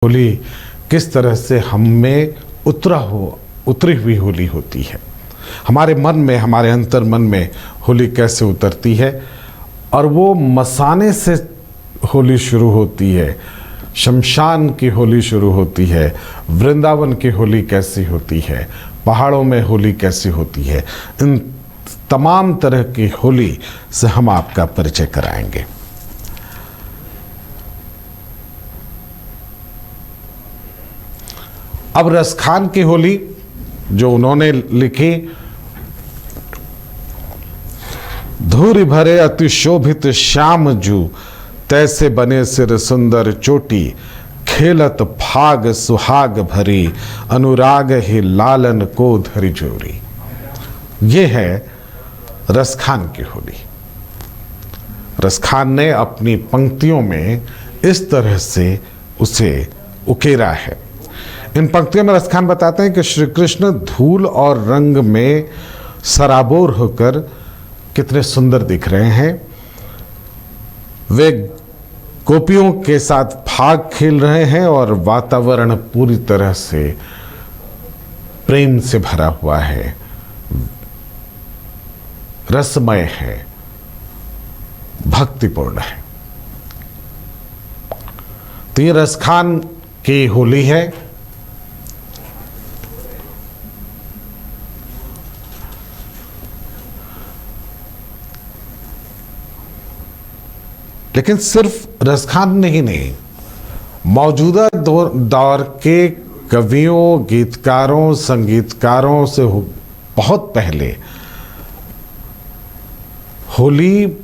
होली किस तरह से हम में उतरी हुई होली होती है, हमारे मन में, हमारे अंतर मन में होली कैसे उतरती है। और वो मसाने से होली शुरू होती है, शमशान की होली शुरू होती है, वृंदावन की होली कैसी होती है, पहाड़ों में होली कैसी होती है। इन तमाम तरह की होली से हम आपका परिचय कराएंगे। अब रसखान की होली जो उन्होंने लिखी, धूरि भरे अति शोभित श्याम जू, तैसे बने सिर सुंदर चोटी, खेलत फाग सुहाग भरी, अनुराग ही लालन को धरि जोरी। ये है रसखान की होली। रसखान ने अपनी पंक्तियों में इस तरह से उसे उकेरा है। इन पंक्तियों में रसखान बताते हैं कि श्री कृष्ण धूल और रंग में सराबोर होकर कितने सुंदर दिख रहे हैं। वे गोपियों के साथ फाग खेल रहे हैं और वातावरण पूरी तरह से प्रेम से भरा हुआ है, रसमय है, भक्तिपूर्ण है। तो ये रसखान की होली है। लेकिन सिर्फ रसखान नहीं, मौजूदा दौर के कवियों, गीतकारों, संगीतकारों से बहुत पहले होली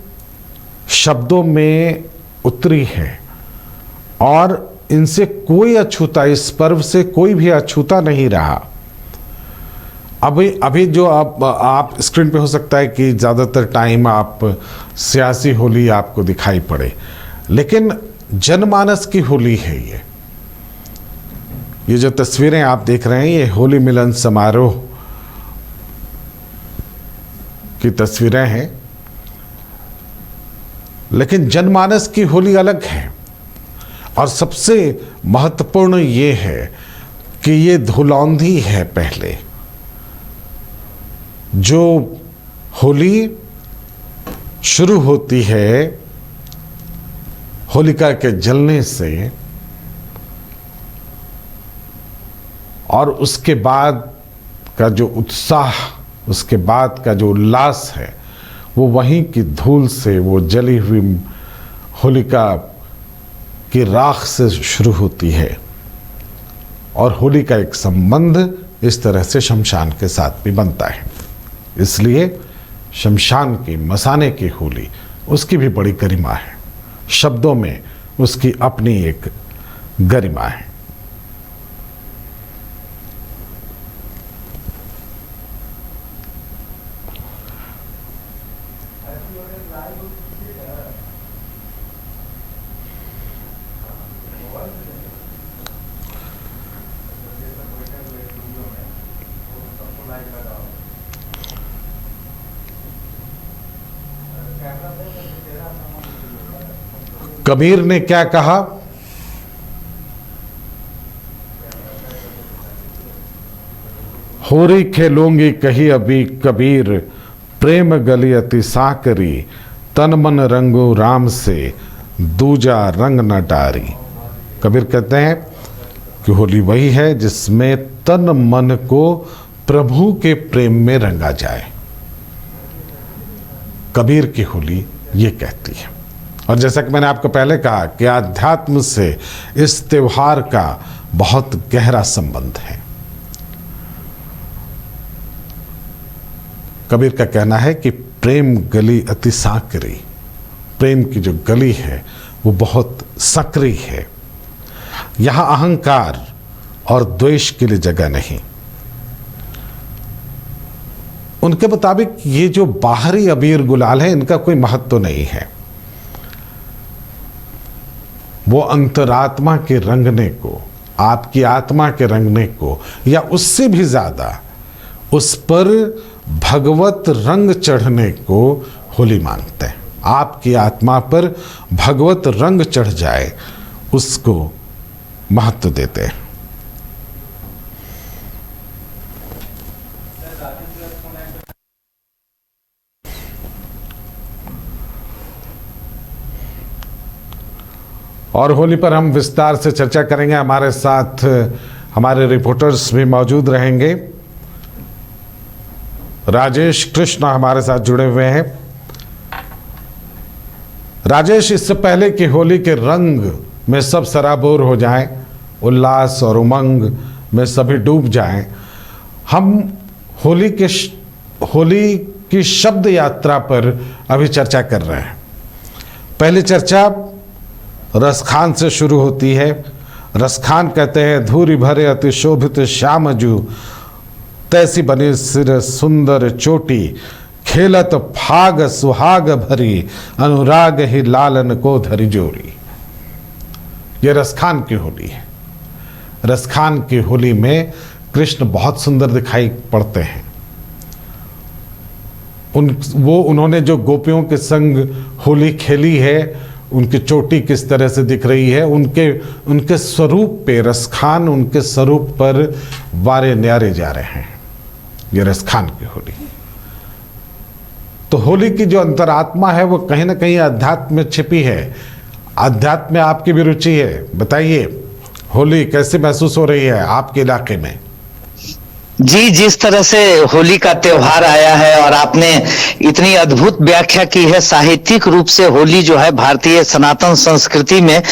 शब्दों में उतरी है और इनसे कोई अछूता, इस पर्व से कोई भी अछूता नहीं रहा। अभी जो आप स्क्रीन पे हो सकता है कि ज़्यादातर टाइम आप सियासी होली आपको दिखाई पड़े, लेकिन जनमानस की होली है ये जो तस्वीरें आप देख रहे हैं, ये होली मिलन समारोह की तस्वीरें हैं। लेकिन जनमानस की होली अलग है और सबसे महत्वपूर्ण ये है कि ये धुलौंधी है। पहले जो होली शुरू होती है होलिका के जलने से, और उसके बाद का जो उत्साह, उसके बाद का जो उल्लास है, वो वहीं की धूल से, वो जली हुई होलिका की राख से शुरू होती है। और होली का एक संबंध इस तरह से शमशान के साथ भी बनता है। इसलिए शमशान की, मसाने की होली, उसकी भी बड़ी गरिमा है। शब्दों में उसकी अपनी एक गरिमा है। कबीर ने क्या कहा? होरी खेलूंगी कही अभी कबीर, प्रेम गली अति साकरी, तन मन रंगो राम से, दूजा रंग न डारी। कबीर कहते हैं कि होली वही है जिसमें तन मन को प्रभु के प्रेम में रंगा जाए। कबीर की होली ये कहती है। और जैसा कि मैंने आपको पहले कहा कि आध्यात्म से इस त्योहार का बहुत गहरा संबंध है। कबीर का कहना है कि प्रेम गली अति साकरी, प्रेम की जो गली है वो बहुत सकरी है। यहां अहंकार और द्वेष के लिए जगह नहीं। उनके मुताबिक ये जो बाहरी अबीर गुलाल है, इनका कोई महत्व तो नहीं है। वो अंतरात्मा के रंगने को, आपकी आत्मा के रंगने को, या उससे भी ज्यादा उस पर भगवत रंग चढ़ने को होली मानते हैं। आपकी आत्मा पर भगवत रंग चढ़ जाए, उसको महत्व देते हैं। और होली पर हम विस्तार से चर्चा करेंगे। हमारे साथ हमारे रिपोर्टर्स भी मौजूद रहेंगे। राजेश कृष्ण हमारे साथ जुड़े हुए हैं। राजेश, इससे पहले कि होली के रंग में सब सराबोर हो जाएं, उल्लास और उमंग में सभी डूब जाएं, हम होली की शब्द यात्रा पर अभी चर्चा कर रहे हैं। पहली चर्चा रसखान से शुरू होती है। रसखान कहते हैं, धूरी भरे अति शोभित श्यामजू, तैसी बनी सिर सुंदर चोटी, खेलत फाग सुहाग भरी, अनुराग ही लालन को धरी जोड़ी। यह रसखान की होली है। रसखान की होली में कृष्ण बहुत सुंदर दिखाई पड़ते हैं। उन्होंने जो गोपियों के संग होली खेली है, उनकी चोटी किस तरह से दिख रही है, उनके स्वरूप पे, रसखान उनके स्वरूप पर वारे न्यारे जा रहे हैं। ये रसखान की होली। तो होली की जो अंतरात्मा है वो कहीं ना कहीं अध्यात्म में छिपी है। अध्यात्म में आपकी भी रुचि है, बताइए होली कैसे महसूस हो रही है आपके इलाके में? जी, जिस तरह से होली का त्योहार आया है और आपने इतनी अद्भुत व्याख्या की है, साहित्यिक रूप से होली जो है भारतीय सनातन संस्कृति में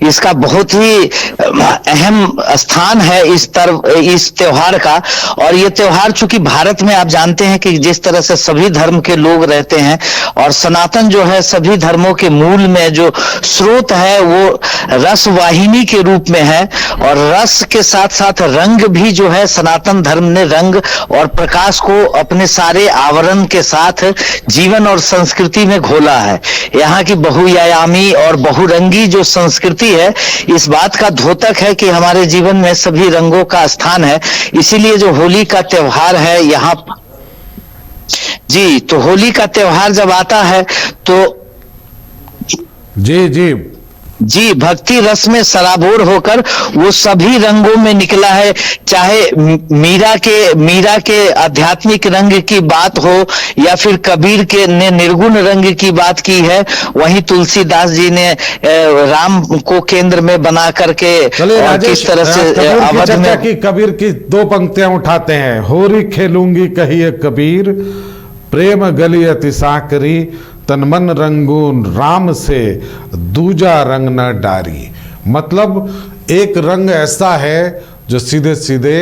इसका बहुत ही अहम स्थान है इस त्योहार का। और ये त्योहार चूंकि भारत में आप जानते हैं कि जिस तरह से सभी धर्म के लोग रहते हैं और सनातन जो है सभी धर्मों के मूल में जो स्रोत है वो रस वाहिनी के रूप में है। और रस के साथ साथ रंग भी जो है सनातन धर्म ने रंग और प्रकाश को अपने सारे आवरण के साथ जीवन और संस्कृति में घोला है। यहाँ की बहुआयामी और बहुरंगी जो संस्कृति है इस बात का द्योतक है कि हमारे जीवन में सभी रंगों का स्थान है। इसीलिए जो होली का त्योहार है यहाँ जी, तो होली का त्योहार जब आता है तो जी भक्ति रस में सराबोर होकर वो सभी रंगों में निकला है। चाहे मीरा के आध्यात्मिक रंग की बात हो या फिर कबीर के ने निर्गुण रंग की बात की है, वहीं तुलसीदास जी ने राम को केंद्र में बना करके और किस तरह से अवध में की कबीर की दो पंक्तियां उठाते हैं। होरी खेलूंगी कहिए कबीर, प्रेम गली अति साकरी, तन मन रंगून राम से दूजा रंग न डारी। मतलब एक रंग ऐसा है जो सीधे सीधे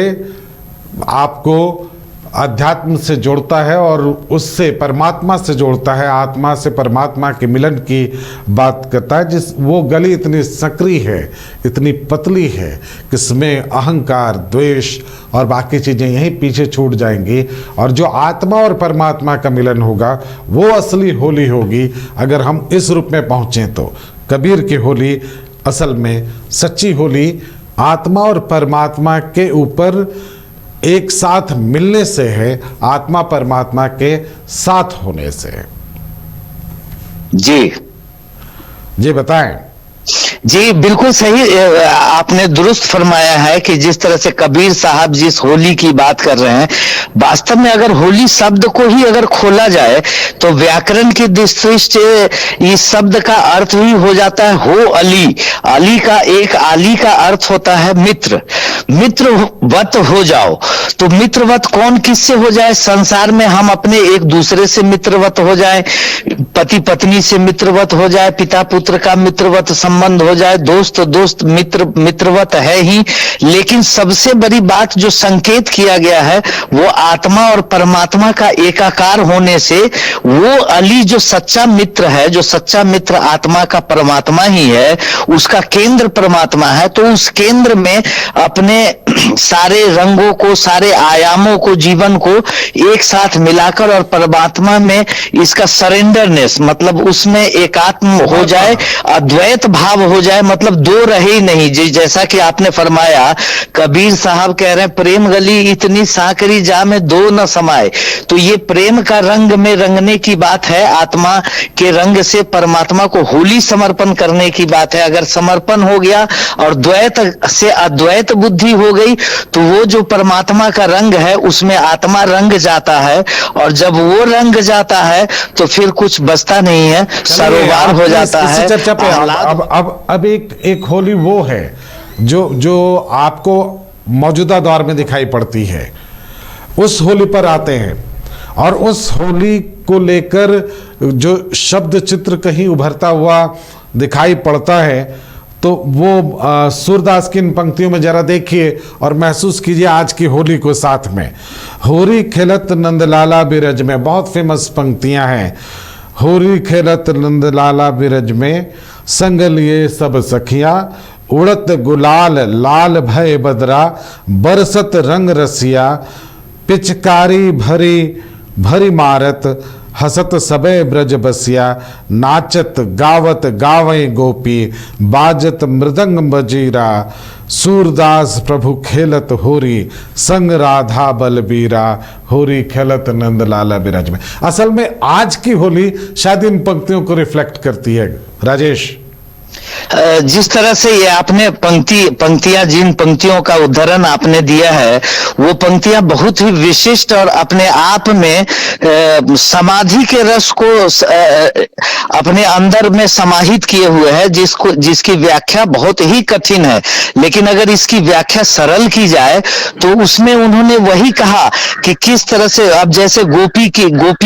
आपको अध्यात्म से जोड़ता है और उससे परमात्मा से जोड़ता है, आत्मा से परमात्मा के मिलन की बात करता है। वो गली इतनी सक्रिय है, इतनी पतली है कि इसमें अहंकार, द्वेष और बाकी चीज़ें यहीं पीछे छूट जाएंगी और जो आत्मा और परमात्मा का मिलन होगा वो असली होली होगी अगर हम इस रूप में पहुँचें तो। कबीर की होली असल में सच्ची होली आत्मा और परमात्मा के ऊपर एक साथ मिलने से है, आत्मा परमात्मा के साथ होने से है। जी बताएं। जी बिल्कुल सही आपने दुरुस्त फरमाया है कि जिस तरह से कबीर साहब जिस होली की बात कर रहे हैं, वास्तव में अगर होली शब्द को ही अगर खोला जाए तो व्याकरण की दृष्टि से इस शब्द का अर्थ ही हो जाता है हो अली। अली का अर्थ होता है मित्र, मित्रवत हो जाओ। तो मित्रवत कौन किससे हो जाए? संसार में हम अपने एक दूसरे से मित्रवत हो जाए, पति पत्नी से मित्रवत हो जाए, पिता पुत्र का मित्रवत संबंध हो जाए, दोस्त मित्रवत है ही। लेकिन सबसे बड़ी बात जो संकेत किया गया है वो आत्मा और परमात्मा का एकाकार होने से वो अली जो सच्चा मित्र है, जो सच्चा मित्र आत्मा का परमात्मा ही है, उसका केंद्र परमात्मा है। तो उस केंद्र में अपने अपने सारे रंगों को, सारे आयामों को, जीवन को एक साथ मिलाकर और परमात्मा में इसका सरेंडरनेस, मतलब उसमें एकात्म हो जाए, अद्वैत भाव हो जाए, मतलब दो रहे ही नहीं। जैसा कि आपने फरमाया, कबीर साहब कह रहे हैं, प्रेम गली इतनी सांकरी जा में दो न समाए। तो ये प्रेम का रंग में रंगने की बात है, आत्मा के रंग से परमात्मा को होली समर्पण करने की बात है। अगर समर्पण हो गया और द्वैत से अद्वैत बुद्धि हो गई, तो वो जो परमात्मा का रंग है उसमें आत्मा रंग जाता है, और जब वो रंग जाता है तो फिर कुछ बचता नहीं है, सरोवर हो जाता है। चर्चा पे अब एक होली वो है जो आपको मौजूदा दौर में दिखाई पड़ती है, उस होली पर आते हैं, और उस होली को लेकर जो शब्द चित्र कहीं उभरता हुआ दिखाई पड़ता है, तो वो सूरदास की इन पंक्तियों में जरा देखिए और महसूस कीजिए आज की होली को साथ में। होरी खेलत नंदलाला बिरज में, बहुत फेमस पंक्तियां हैं। होरी खेलत नंदलाला बिरज में, संग लिए सब सखियां, उड़त गुलाल लाल भय बदरा, बरसत रंग रसिया, पिचकारी भरी भरी मारत, हसत सबे ब्रज बसिया, नाचत गावत गावे गोपी, बाजत मृदंग बजीरा, सूरदास प्रभु खेलत होरी, संग राधा बलबीरा, होरी खेलत नंदलाला बिरज में। असल में आज की होली शायद इन पंक्तियों को रिफ्लेक्ट करती है। राजेश, जिस तरह से ये आपने पंक्तियां जिन पंक्तियों का उदाहरण आपने दिया है, वो पंक्तियां बहुत ही विशिष्ट और अपने आप में समाधि के रस को अपने अंदर में समाहित किए हुए है, जिसकी व्याख्या बहुत ही कठिन है। लेकिन अगर इसकी व्याख्या सरल की जाए तो उसमें उन्होंने वही कहा कि किस तरह से, अब जैसे गोपी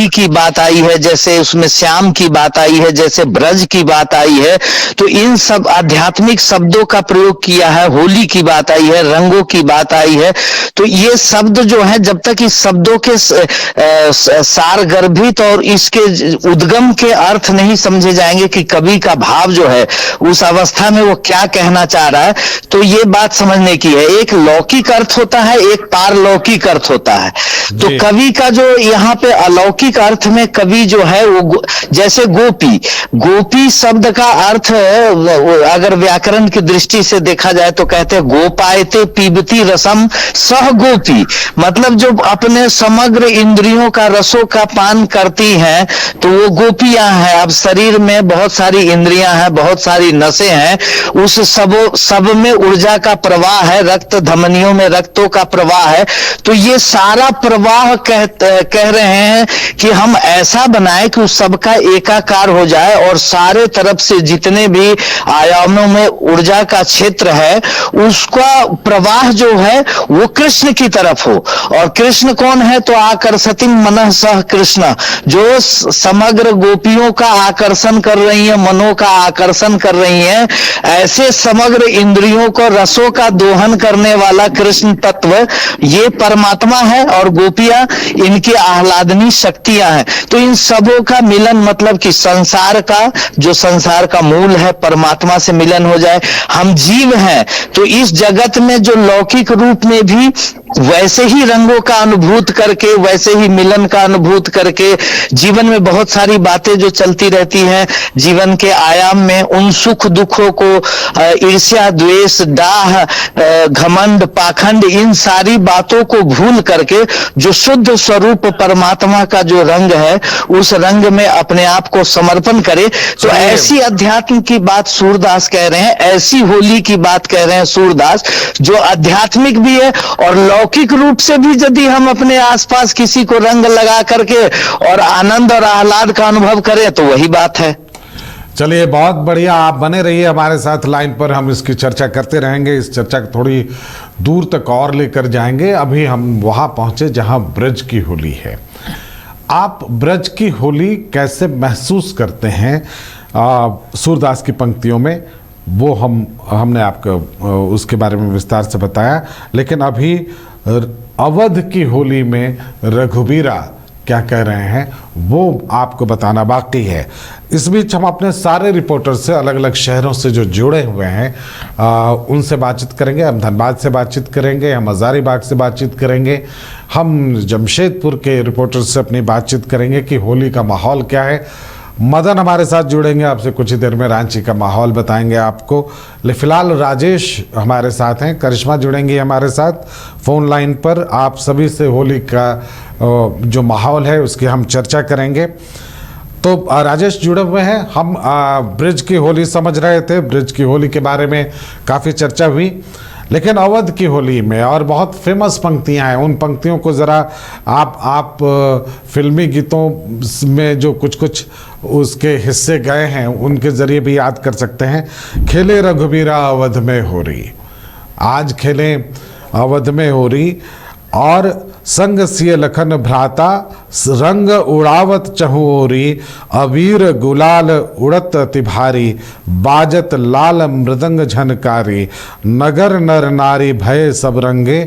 की बात आई है, जैसे उसमें श्याम की बात आई है, जैसे ब्रज की बात आई है, तो इन सब आध्यात्मिक शब्दों का प्रयोग किया है। होली की बात आई है, रंगों की बात आई है। तो ये शब्द जो है, जब तक इस शब्दों के सारगर्भित और इसके उद्गम के अर्थ नहीं समझे जाएंगे कि कवि का भाव जो है उस अवस्था में वो क्या कहना चाह रहा है, तो ये बात समझने की है। एक लौकिक अर्थ होता है, एक पारलौकिक अर्थ होता है। तो कवि का जो यहाँ पे अलौकिक अर्थ में कवि जो है वो, जैसे गोपी शब्द का अर्थ अगर व्याकरण की दृष्टि से देखा जाए तो कहते हैं गोपायते पीबती रसम सह गोपी, मतलब जो अपने समग्र इंद्रियों का रसों का पान करती हैं तो वो गोपियां हैं। अब शरीर में बहुत सारी इंद्रियां हैं, बहुत सारी नसें हैं, उस सब में ऊर्जा का प्रवाह है, रक्त धमनियों में रक्तों का प्रवाह है। तो ये सारा प्रवाह कह रहे हैं कि हम ऐसा बनाए कि उस सबका एकाकार हो जाए और सारे तरफ से जितने भी आयामों में ऊर्जा का क्षेत्र है उसका प्रवाह जो है वो कृष्ण की तरफ हो। और कृष्ण कौन है? तो आकर्षति मनः सह कृष्ण, जो समग्र गोपियों का आकर्षण कर रही है, मनों का आकर्षण कर रही है। ऐसे समग्र इंद्रियों को रसों का दोहन करने वाला कृष्ण तत्व ये परमात्मा है और गोपियां इनकी आह्लादनी शक्तियां हैं। तो इन सबों का मिलन, मतलब कि संसार का मूल है, परमात्मा से मिलन हो जाए। हम जीव हैं तो इस जगत में जो लौकिक रूप में भी वैसे ही रंगों का अनुभूत करके, वैसे ही मिलन का अनुभूत करके, जीवन में बहुत सारी बातें जो चलती रहती हैं जीवन के आयाम में, उन सुख दुखों को, ईर्ष्या द्वेष दाह घमंड पाखंड, इन सारी बातों को भूल करके जो शुद्ध स्वरूप परमात्मा का जो रंग है उस रंग में अपने आप को समर्पण करे। तो ऐसी अध्यात्म की बात सूरदास कह रहे हैं, ऐसी होली की बात कह रहे हैं सूरदास, जो आध्यात्मिक भी है और लौकिक रूप से भी यदि हम अपने आसपास किसी को रंग लगा करके और आनंद और आह्लाद का अनुभव करें तो वही बात है। चलिए, बहुत बढ़िया, आप बने रहिए हमारे साथ लाइन पर, हम इसकी चर्चा करते रहेंगे। इस चर्चा को थोड़ी दूर तक और लेकर जाएंगे। अभी हम वहां पहुंचे जहां ब्रज की होली है। आप ब्रज की होली कैसे महसूस करते हैं सूरदास की पंक्तियों में, वो हमने आपको उसके बारे में विस्तार से बताया। लेकिन अभी अवध की होली में रघुबीरा क्या कह रहे हैं वो आपको बताना बाकी है। इस बीच हम अपने सारे रिपोर्टर से अलग अलग शहरों से जो जुड़े हुए हैं उनसे बातचीत करेंगे। हम धनबाद से बातचीत करेंगे, हम हजारीबाग से बातचीत करेंगे, हम जमशेदपुर के रिपोर्टर से अपनी बातचीत करेंगे कि होली का माहौल क्या है। मदन हमारे साथ जुड़ेंगे, आपसे कुछ ही देर में रांची का माहौल बताएंगे आपको। फिलहाल राजेश हमारे साथ हैं, करिश्मा जुड़ेंगी हमारे साथ फ़ोन लाइन पर। आप सभी से होली का जो माहौल है उसकी हम चर्चा करेंगे। तो राजेश जुड़े हुए हैं। हम ब्रिज की होली समझ रहे थे, ब्रिज की होली के बारे में काफ़ी चर्चा हुई, लेकिन अवध की होली में और बहुत फेमस पंक्तियां हैं, उन पंक्तियों को ज़रा आप फिल्मी गीतों में जो कुछ कुछ उसके हिस्से गए हैं उनके ज़रिए भी याद कर सकते हैं। खेले रघुबीरा अवध में होरी, आज खेले अवध में होरी, और संग सिय लखन भ्राता रंग उड़ावत चहुओरी, अबीर गुलाल उड़त अति भारी, बाजत लाल मृदंग झनकारी, नगर नर नारी भय सब रंगे,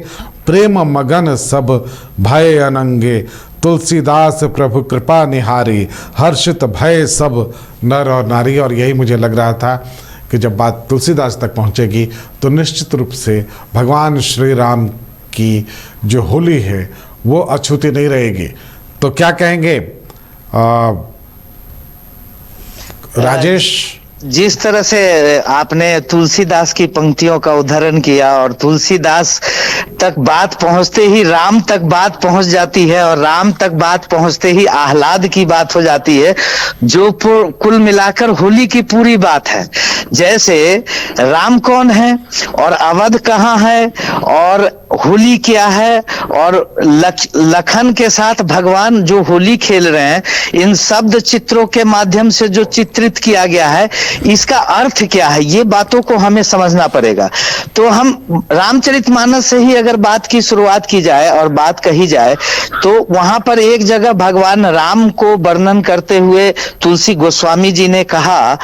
प्रेम मगन सब भय अनंगे, तुलसीदास प्रभु कृपा निहारी, हर्षित भय सब नर और नारी। और यही मुझे लग रहा था कि जब बात तुलसीदास तक पहुंचेगी तो निश्चित रूप से भगवान श्री राम की जो होली है वो अछूती नहीं रहेगी। तो क्या कहेंगे राजेश? जिस तरह से आपने तुलसीदास की पंक्तियों का उदाहरण किया और तुलसीदास तक बात पहुंचते ही राम तक बात पहुंच जाती है और राम तक बात पहुंचते ही आह्लाद की बात हो जाती है, जो कुल मिलाकर होली की पूरी बात है। जैसे राम कौन है और अवध कहाँ है और होली क्या है, और लखन के साथ भगवान जो होली खेल रहे हैं, इन शब्द चित्रों के माध्यम से जो चित्रित किया गया है इसका अर्थ क्या है, ये बातों को हमें समझना पड़ेगा। तो हम रामचरितमानस से ही अगर बात की शुरुआत की जाए और बात कही जाए तो वहां पर एक जगह भगवान राम को वर्णन करते हुए तुलसी गोस्वामी जी ने कहा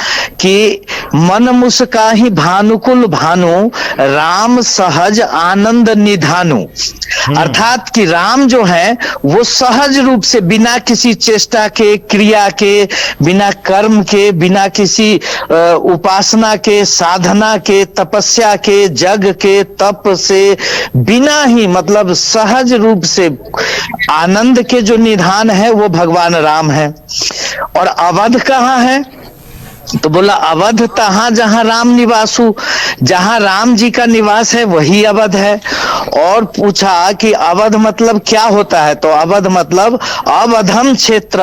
कि मन मुस्काहि भानुकुल भानु, राम सहज आनंद निधानु। अर्थात कि राम जो है वो सहज रूप से बिना किसी चेष्टा के, क्रिया के, बिना कर्म के, बिना किसी उपासना के, साधना के, तपस्या के, जग के, तप से, बिना ही मतलब सहज रूप से आनंद के जो निधान है वो भगवान राम है। और अवध कहाँ है? तो बोला अवध तहां जहां राम निवासु, जहां राम जी का निवास है वही अवध है। और पूछा कि अवध मतलब क्या होता है? तो अवध मतलब अवधम क्षेत्र,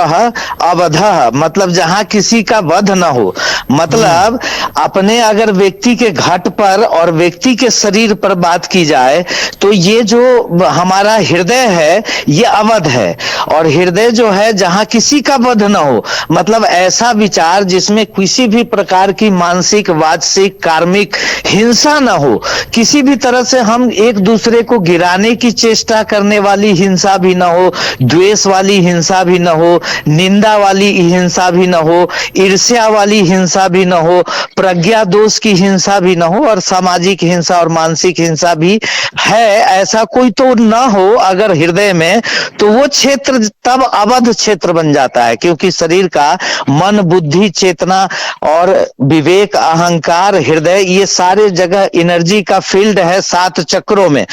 अवध मतलब जहां किसी का वध न हो। मतलब अपने अगर व्यक्ति के घट पर और व्यक्ति के शरीर पर बात की जाए तो ये जो हमारा हृदय है ये अवध है, और हृदय जो है जहां किसी का वध न हो, मतलब ऐसा विचार जिसमें किसी भी प्रकार की मानसिक, वाचिक, कार्मिक हिंसा न हो, किसी भी तरह से हम एक दूसरे को गिराने की चेष्टा करने वाली हिंसा भी न हो, द्वेष वाली हिंसा भी न हो, निंदा वाली हिंसा भी न हो, ईर्ष्या वाली हिंसा भी न हो, प्रज्ञा दोष की हिंसा भी न हो, और सामाजिक हिंसा और मानसिक हिंसा भी है, ऐसा कोई तो न हो अगर हृदय में, तो वो क्षेत्र तब अवध क्षेत्र बन जाता है। क्योंकि शरीर का मन, बुद्धि, चेतना और विवेक, अहंकार, हृदय, ये सारे जगह एनर्जी का फील्ड है 7 चक्रों में।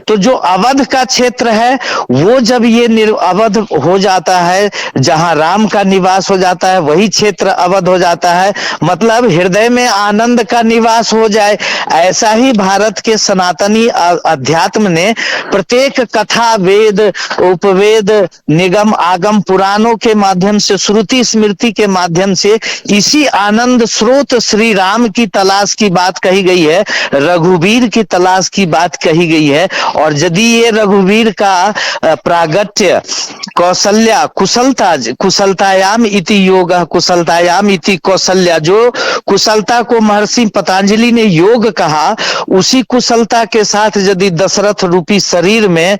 तो जो अवध का क्षेत्र है वो जब ये अवध हो जाता है, जहां राम का निवास हो जाता है वही क्षेत्र अवध हो जाता है, मतलब हृदय में आनंद का निवास हो जाए। ऐसा ही भारत के सनातनी अध्यात्म ने प्रत्येक कथा, वेद, उपवेद, निगम, आगम, पुराणों के माध्यम से, श्रुति स्मृति के माध्यम से इसी आनंद स्रोत श्री राम की तलाश की बात कही गई है, रघुवीर की तलाश की बात कही गई है। और यदि ये रघुवीर का प्रागट्य कौशल्या, कुशलतायाम इति योग, कुशलतायाम इति कौशल्या, जो कुशलता को महर्षि पतंजलि ने योग कहा, उसी कुशलता के साथ यदि दशरथ रूपी शरीर में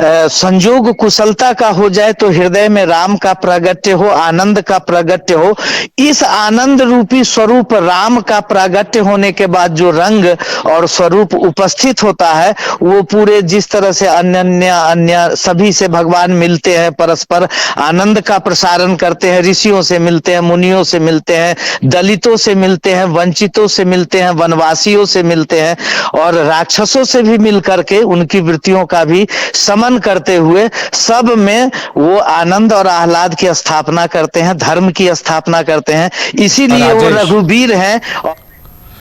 संयोग कुशलता का हो जाए तो हृदय में राम का प्रागट्य हो, आनंद का प्रागट्य हो। इस आनंद आनंद रूपी स्वरूप राम का प्रागट्य होने के बाद जो रंग और स्वरूप उपस्थित होता है, वो पूरे जिस तरह से अन्य अन्य सभी से भगवान मिलते हैं, परस्पर आनंद का प्रसारण करते हैं, ऋषियों से मिलते हैं, मुनियों से मिलते हैं, दलितों से मिलते हैं, वंचितों से मिलते हैं, वनवासियों से मिलते हैं और राक्षसों से भी मिलकर के उनकी वृत्तियों का भी समन करते हुए सब में वो आनंद और आह्लाद की स्थापना करते हैं, धर्म की स्थापना करते हैं। इसीलिए वो राजेश, रघुवीर हैं।